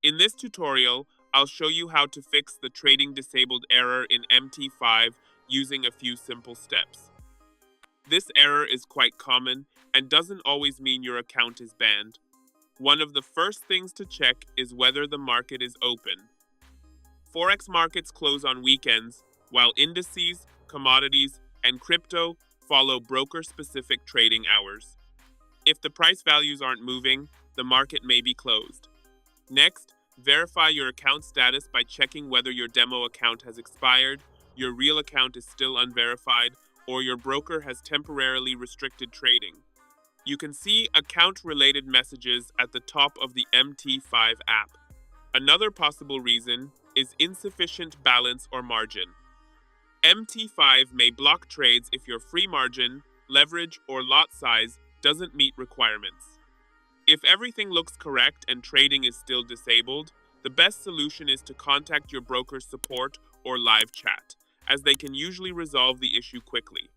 In this tutorial, I'll show you how to fix the trading disabled error in MT5 using a few simple steps. This error is quite common and doesn't always mean your account is banned. One of the first things to check is whether the market is open. Forex markets close on weekends, while indices, commodities, and crypto follow broker-specific trading hours. If the price values aren't moving, the market may be closed. Next, verify your account status by checking whether your demo account has expired, your real account is still unverified, or your broker has temporarily restricted trading. You can see account-related messages at the top of the MT5 app. Another possible reason is insufficient balance or margin. MT5 may block trades if your free margin, leverage, or lot size doesn't meet requirements. If everything looks correct and trading is still disabled, the best solution is to contact your broker's support or live chat, as they can usually resolve the issue quickly.